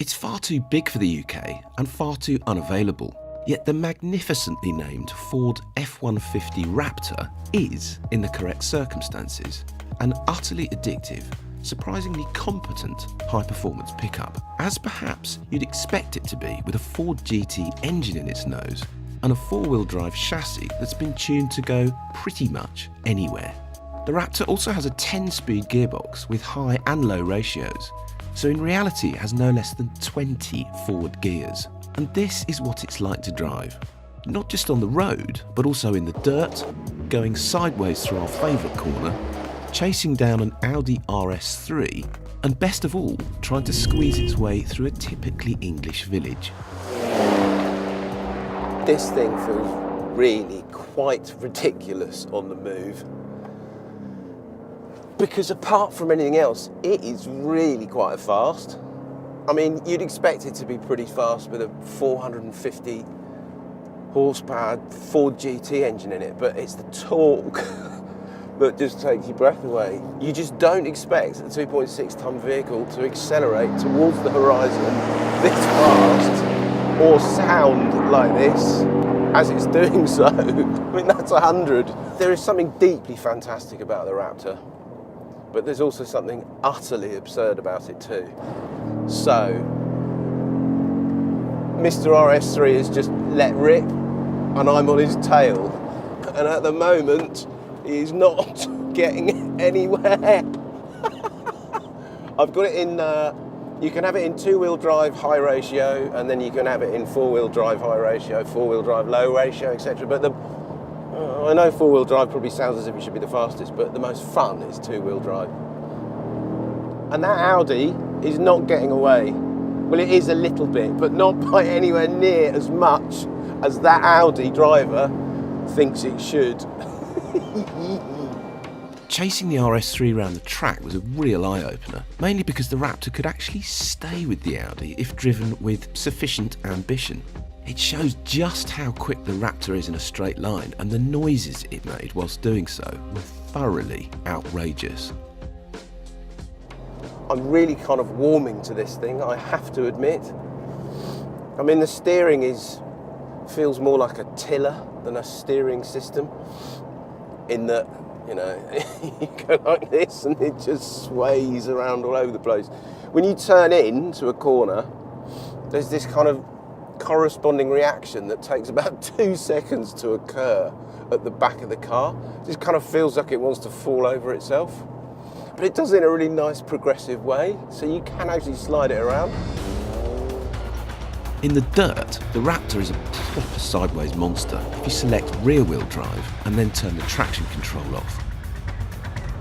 It's far too big for the UK and far too unavailable. Yet the magnificently named Ford F-150 Raptor is, in the correct circumstances, an utterly addictive, surprisingly competent high-performance pickup, as perhaps you'd expect it to be with a Ford GT engine in its nose and a four-wheel drive chassis that's been tuned to go pretty much anywhere. The Raptor also has a 10-speed gearbox with high and low ratios, so in reality it has no less than 20 forward gears. And this is what it's like to drive, not just on the road, but also in the dirt, going sideways through our favourite corner, chasing down an Audi RS3, and best of all, trying to squeeze its way through a typically English village. This thing feels really quite ridiculous on the move, because apart from anything else, it is really quite fast. I mean, you'd expect it to be pretty fast with a 450 horsepower Ford GT engine in it, but it's the torque that just takes your breath away. You just don't expect a 2.6 ton vehicle to accelerate towards the horizon this fast or sound like this as it's doing so. I mean, that's 100. There is something deeply fantastic about the Raptor, but there's also something utterly absurd about it too. So, Mr. RS3 has just let rip and I'm on his tail, and at the moment he is not getting anywhere. I've got it in, you can have it in two-wheel drive high ratio, and then you can have it in four-wheel drive high ratio, four-wheel drive low ratio, etc. But I know four-wheel drive probably sounds as if it should be the fastest, but the most fun is two-wheel drive. And that Audi is not getting away. Well, it is a little bit, but not by anywhere near as much as that Audi driver thinks it should. Chasing the RS3 around the track was a real eye-opener, mainly because the Raptor could actually stay with the Audi if driven with sufficient ambition. It shows just how quick the Raptor is in a straight line, and the noises it made whilst doing so were thoroughly outrageous. I'm really kind of warming to this thing, I have to admit. I mean, the steering feels more like a tiller than a steering system, in that, you know, you go like this and it just sways around all over the place. When you turn into a corner, there's this kind of corresponding reaction that takes about 2 seconds to occur at the back of the car. It just kind of feels like it wants to fall over itself. But it does it in a really nice progressive way, so you can actually slide it around. In the dirt, the Raptor is a proper sideways monster if you select rear-wheel drive and then turn the traction control off.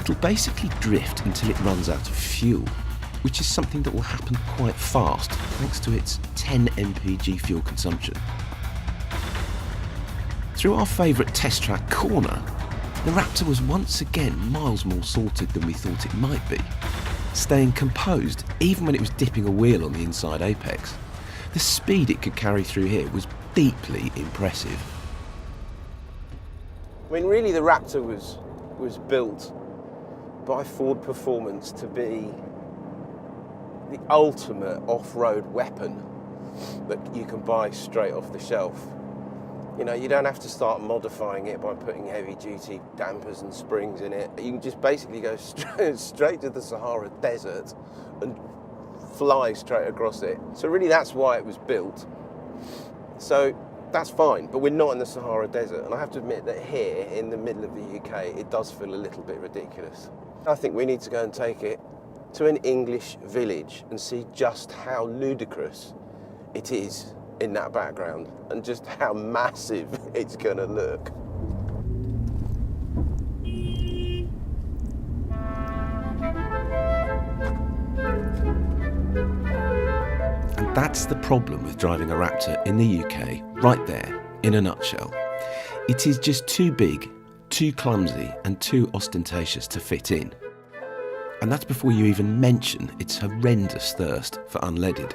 It'll basically drift until it runs out of fuel, which is something that will happen quite fast thanks to its 10 mpg fuel consumption. Through our favourite test track corner, the Raptor was once again miles more sorted than we thought it might be, staying composed even when it was dipping a wheel on the inside apex. The speed it could carry through here was deeply impressive. I mean, really the Raptor was built by Ford Performance to be the ultimate off-road weapon that you can buy straight off the shelf. You know, you don't have to start modifying it by putting heavy-duty dampers and springs in it. You can just basically go straight to the Sahara Desert and fly straight across it. So really that's why it was built. So that's fine, but we're not in the Sahara Desert. And I have to admit that here, in the middle of the UK, it does feel a little bit ridiculous. I think we need to go and take it to an English village and see just how ludicrous it is in that background, and just how massive it's gonna look. And that's the problem with driving a Raptor in the UK, right there, in a nutshell. It is just too big, too clumsy, and too ostentatious to fit in. And that's before you even mention its horrendous thirst for unleaded.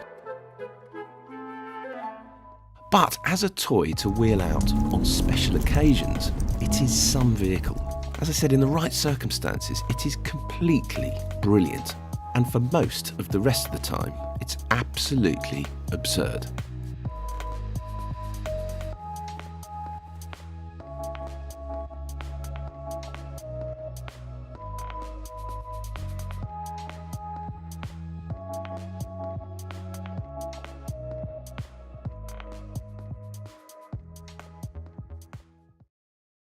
But as a toy to wheel out on special occasions, it is some vehicle. As I said, in the right circumstances, it is completely brilliant. and for most of the rest of the time, it's absolutely absurd.